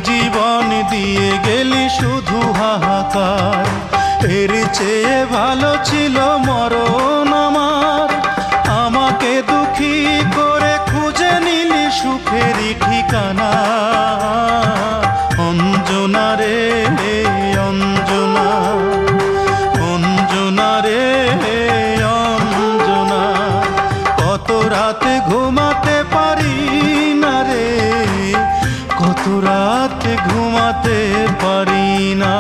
জীবন দিয়ে গেলি শুধু হাহাকার। এর চেয়ে ভালো ছিল মরণ আমার, আমাকে দুঃখী করে খুঁজে নিলি সুখেরই ঠিকানা। অঞ্জনা রে অঞ্জনা, অঞ্জনা রে অঞ্জনা, কত রাতে ঘুমাতে পারি না রে, কত রাতে ঘুমাতে পারি না।